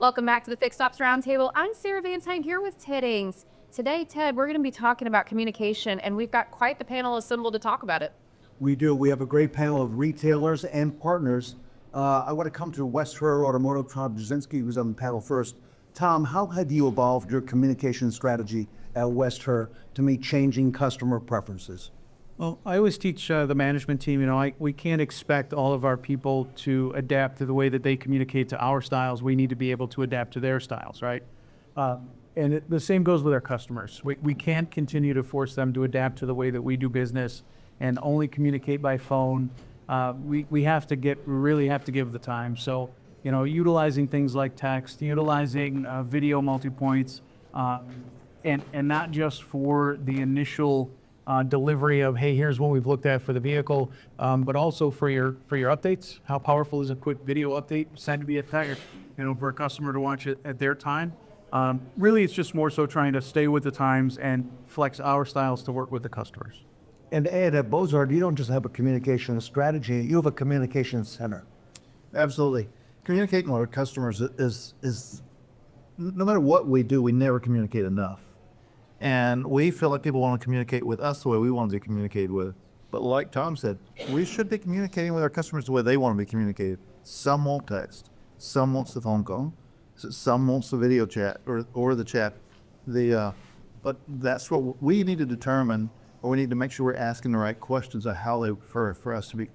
Welcome back to the Fixed Ops Roundtable. I'm Sarah Vantine here with Ted Ings. Today, Ted, we're going to be talking about communication, and we've got quite the panel assembled to talk about it. We do. We have a great panel of retailers and partners. I want to come to Herr, Automotive, Tom Druzynski, who's on the panel first. Tom, how have you evolved your communication strategy at Herr to meet changing customer preferences? Well, I always teach the management team, we can't expect all of our people to adapt to the way that they communicate to our styles. We need to be able to adapt to their styles, right? The same goes with our customers. We can't continue to force them to adapt to the way that we do business and only communicate by phone. We really have to give the time. So, utilizing things like text, utilizing video multi-points, and not just for the initial delivery of, hey, here's what we've looked at for the vehicle, but also for your updates. How powerful is a quick video update sent via text, for a customer to watch it at their time? Really, it's just more so trying to stay with the times and flex our styles to work with the customers. And Ed, at Bozard, you don't just have a communication strategy, you have a communication center. Absolutely. Communicating with our customers is no matter what we do, we never communicate enough. And we feel like people want to communicate with us the way we want to be communicated with. But like Tom said, we should be communicating with our customers the way they want to be communicated. Some won't text. Some wants the phone call. Some wants the video chat or the chat. But that's what we need to determine, or we need to make sure we're asking the right questions of how they prefer for us to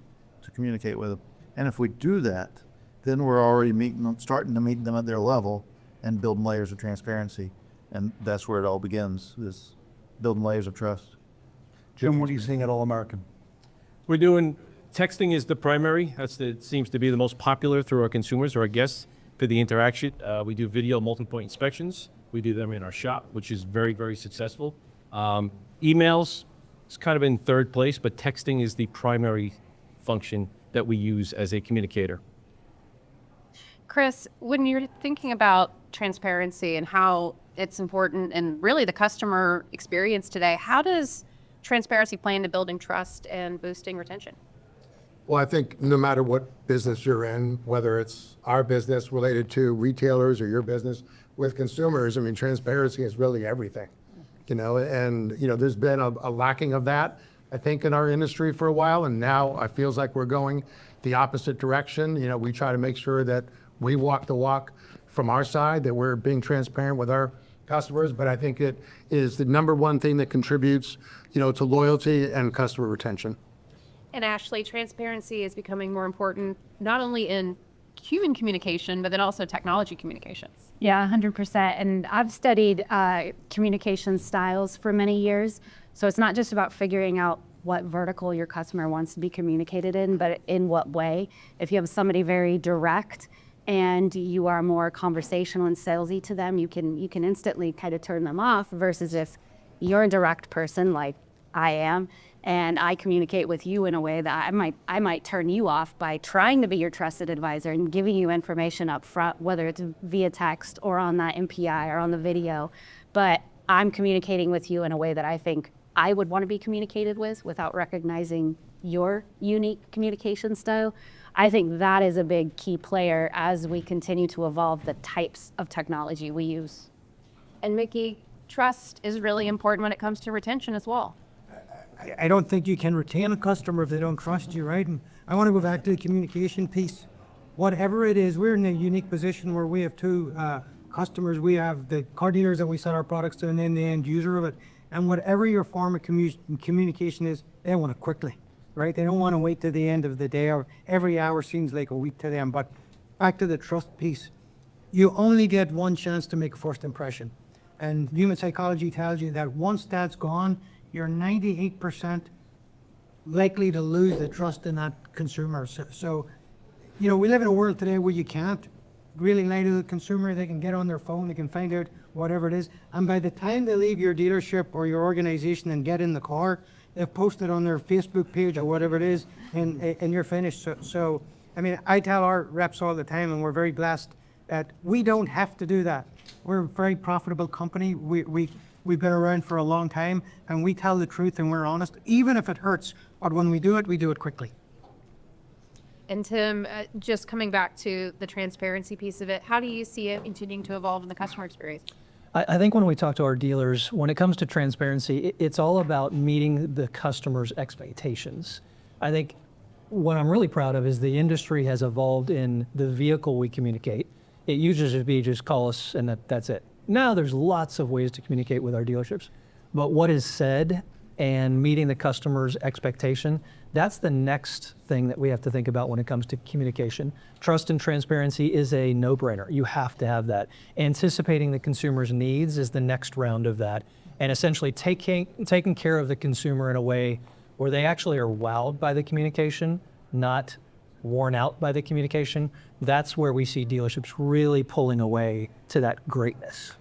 communicate with them. And if we do that, then we're already starting to meet them at their level and building layers of transparency. And that's where it all begins, is building layers of trust. Jim, what are you seeing at All American? We're doing, texting is the primary. It seems to be the most popular through our consumers or our guests for the interaction. We do video multi-point inspections. We do them in our shop, which is very, very successful. Emails is kind of in third place, but texting is the primary function that we use as a communicator. Chris, when you're thinking about transparency and how it's important and really the customer experience today, how does transparency play into building trust and boosting retention? Well, I think no matter what business you're in, whether it's our business related to retailers or your business with consumers, transparency is really everything, there's been a lacking of that, I think, in our industry for a while. And now it feels like we're going the opposite direction. We try to make sure that we walk the walk from our side, that we're being transparent with our customers, but I think it is the number one thing that contributes, to loyalty and customer retention. And Ashleigh, transparency is becoming more important, not only in human communication, but then also technology communications. Yeah, 100%. And I've studied communication styles for many years. So it's not just about figuring out what vertical your customer wants to be communicated in, but in what way. If you have somebody very direct and you are more conversational and salesy to them, you can instantly kind of turn them off, versus if you're a direct person like I am, and I communicate with you in a way that I might turn you off by trying to be your trusted advisor and giving you information up front, whether it's via text or on that MPI or on the video. But I'm communicating with you in a way that I think I would want to be communicated with without recognizing your unique communication style. I think that is a big key player as we continue to evolve the types of technology we use. And Mickey, trust is really important when it comes to retention as well. I don't think you can retain a customer if they don't trust you, right? And I want to go back to the communication piece. Whatever it is, we're in a unique position where we have two customers. We have the car dealers that we sell our products to, and then the end user of it. And whatever your form of communication is, they want it quickly, right? They don't want to wait to the end of the day, or every hour seems like a week to them. But back to the trust piece, you only get one chance to make a first impression. And human psychology tells you that once that's gone, you're 98% likely to lose the trust in that consumer. So, we live in a world today where you can't really lie to the consumer. They can get on their phone, they can find out whatever it is. And by the time they leave your dealership or your organization and get in the car, they've posted on their Facebook page or whatever it is, and you're finished. So, I tell our reps all the time, and we're very blessed that we don't have to do that. We're a very profitable company. We've been around for a long time, and we tell the truth and we're honest, even if it hurts. But when we do it quickly. And Tim, just coming back to the transparency piece of it, how do you see it continuing to evolve in the customer experience? I think when we talk to our dealers, when it comes to transparency, it's all about meeting the customer's expectations. I think what I'm really proud of is the industry has evolved in the vehicle we communicate. It used to be just call us and that's it. Now there's lots of ways to communicate with our dealerships. But what is said and meeting the customer's expectation, that's the next thing that we have to think about when it comes to communication. Trust and transparency is a no-brainer. You have to have that. Anticipating the consumer's needs is the next round of that. And essentially taking care of the consumer in a way where they actually are wowed by the communication, not worn out by the communication. That's where we see dealerships really pulling away to that greatness.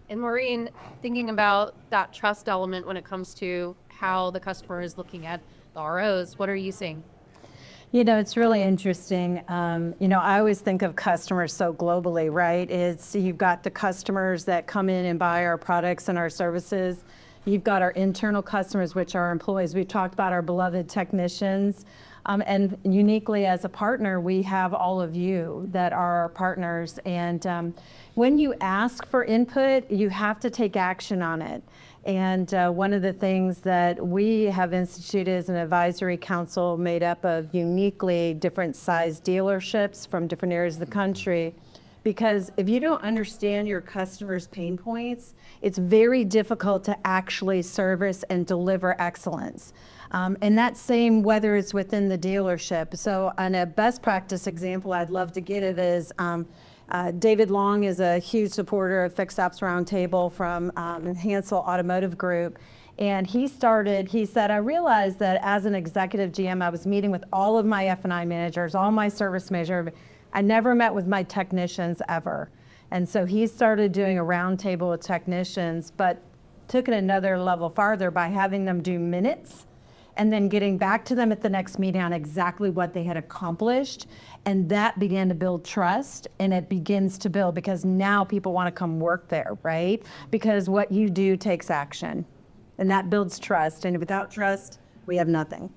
And Maureen, thinking about that trust element when it comes to how the customer is looking at the ROs, what are you seeing? You know, it's really interesting. I always think of customers so globally, right? You've got the customers that come in and buy our products and our services. You've got our internal customers, which are our employees. We've talked about our beloved technicians. And uniquely as a partner, we have all of you that are our partners. And when you ask for input, you have to take action on it. And one of the things that we have instituted is an advisory council made up of uniquely different sized dealerships from different areas of the country. Because if you don't understand your customers' pain points, it's very difficult to actually service and deliver excellence. And that same whether it's within the dealership. So on a best practice example I'd love to give it is David Long is a huge supporter of Fixed Ops Roundtable from Hansel Automotive Group. And he said, I realized that as an executive GM, I was meeting with all of my F&I managers, all my service managers. I never met with my technicians ever. And so he started doing a roundtable with technicians, but took it another level farther by having them do minutes and then getting back to them at the next meeting on exactly what they had accomplished. And that began to build trust, and it begins to build because now people want to come work there, right? Because what you do takes action, and that builds trust. And without trust, we have nothing.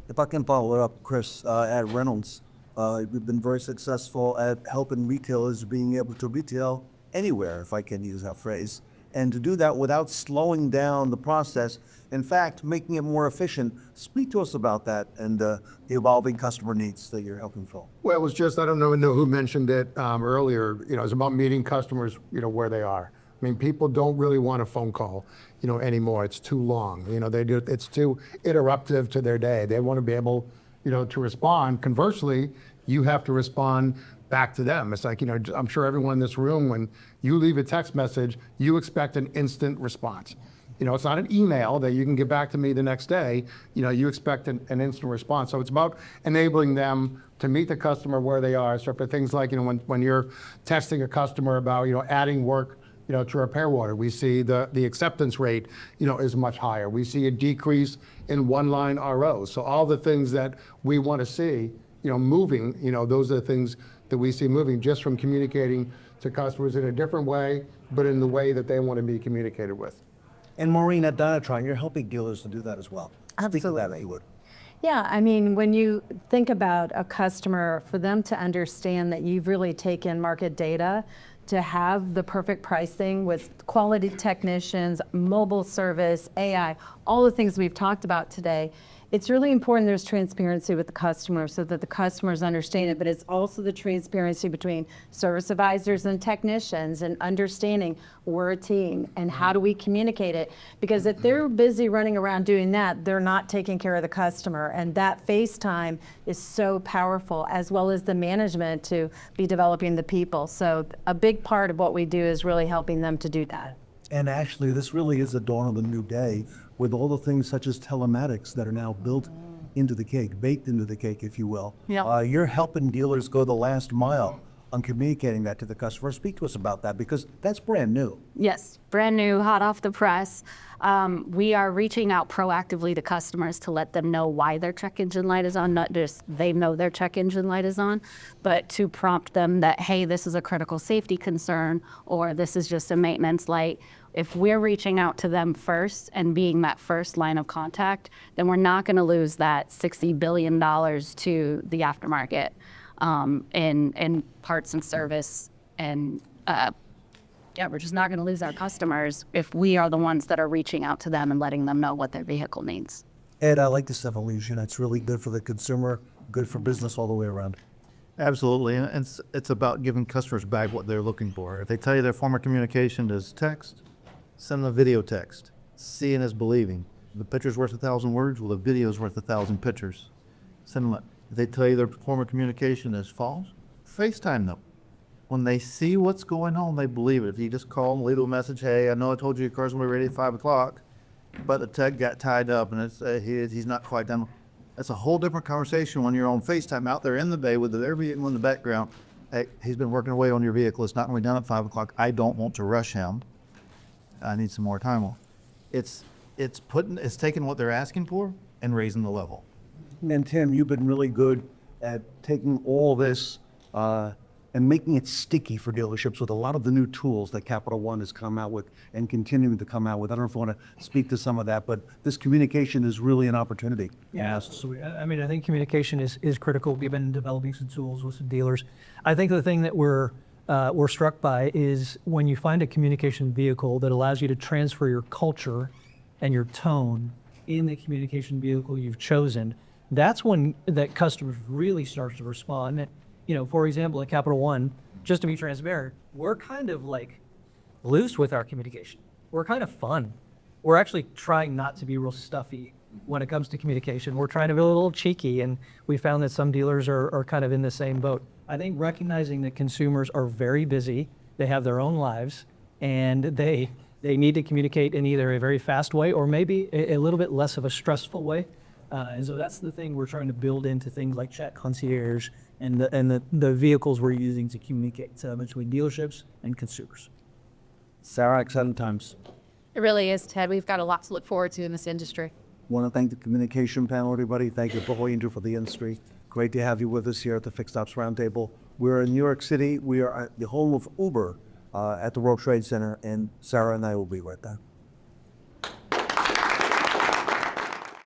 If I can follow it up, Chris, at Reynolds, we've been very successful at helping retailers being able to retail anywhere, if I can use that phrase, and to do that without slowing down the process. In fact, making it more efficient. Speak to us about that and the evolving customer needs that you're helping fill. Well, it was just, I don't know who mentioned it earlier, it's about meeting customers, where they are. I mean, people don't really want a phone call, anymore. It's too long. It's too interruptive to their day. They want to be able, to respond. Conversely, you have to respond back to them. It's like, I'm sure everyone in this room, when you leave a text message, you expect an instant response. It's not an email that you can get back to me the next day. You expect an instant response. So it's about enabling them to meet the customer where they are. So for things like, when you're testing a customer about, adding work, to repair order, we see the acceptance rate, is much higher. We see a decrease in one-line ROs. So all the things that we want to see, moving, those are the things that we see moving just from communicating to customers in a different way, but in the way that they want to be communicated with. And Maureen, at Dynatron, you're helping dealers to do that as well. Speak to that, if you would. Yeah, I mean, when you think about a customer, for them to understand that you've really taken market data to have the perfect pricing with quality technicians, mobile service, AI, all the things we've talked about today, it's really important there's transparency with the customer so that the customers understand it, but it's also the transparency between service advisors and technicians and understanding we're a team and how do we communicate it. Because if they're busy running around doing that, they're not taking care of the customer. And that FaceTime is so powerful, as well as the management to be developing the people. So a big part of what we do is really helping them to do that. And Ashleigh, this really is the dawn of a new day with all the things such as telematics that are now built into the cake, baked into the cake, if you will. Yeah. You're helping dealers go the last mile on communicating that to the customer. Speak to us about that because that's brand new. Yes, brand new, hot off the press. We are reaching out proactively to customers to let them know why their check engine light is on, not just they know their check engine light is on, but to prompt them that, hey, this is a critical safety concern, or this is just a maintenance light. If we're reaching out to them first and being that first line of contact, then we're not going to lose that $60 billion to the aftermarket in parts and service. And yeah, we're just not going to lose our customers if we are the ones that are reaching out to them and letting them know what their vehicle needs. Ed, I like this evolution. It's really good for the consumer, good for business all the way around. Absolutely, and it's about giving customers back what they're looking for. If they tell you their form of communication is text, send them a video text. Seeing is believing. The picture's worth 1,000 words, well, the video's worth 1,000 pictures. Send them. If they tell you their form of communication is false, FaceTime them. When they see what's going on, they believe it. If you just call them, leave them a message, hey, I know I told you your car's gonna be ready at 5 o'clock, but the tech got tied up and he's not quite done. That's a whole different conversation when you're on FaceTime out there in the bay with their vehicle in the background. Hey, he's been working away on your vehicle. It's not going to be done at 5 o'clock. I don't want to rush him. I need some more time on. It's taking what they're asking for and raising the level. And Tim, you've been really good at taking all this and making it sticky for dealerships with a lot of the new tools that Capital One has come out with and continuing to come out with. I don't know if you want to speak to some of that, but this communication is really an opportunity. Yeah, so I mean, I think communication is critical. We've been developing some tools with some dealers. I think the thing that we're struck by is when you find a communication vehicle that allows you to transfer your culture and your tone in the communication vehicle you've chosen, that's when that customers really start to respond. You know, for example, at Capital One, just to be transparent, we're kind of like loose with our communication. We're kind of fun. We're actually trying not to be real stuffy when it comes to communication. We're trying to be a little cheeky, and we found that some dealers are kind of in the same boat. I think recognizing that consumers are very busy, they have their own lives, and they need to communicate in either a very fast way or maybe a little bit less of a stressful way. And so that's the thing we're trying to build into things like Chat Concierge and the vehicles we're using to communicate between dealerships and consumers. Sarah, exciting times. It really is, Ted. We've got a lot to look forward to in this industry. Want to thank the communication panel, everybody. Thank you for all you do for the industry. Great to have you with us here at the Fixed Ops Roundtable. We're in New York City. We are at the home of Uber at the World Trade Center, and Sarah and I will be right there.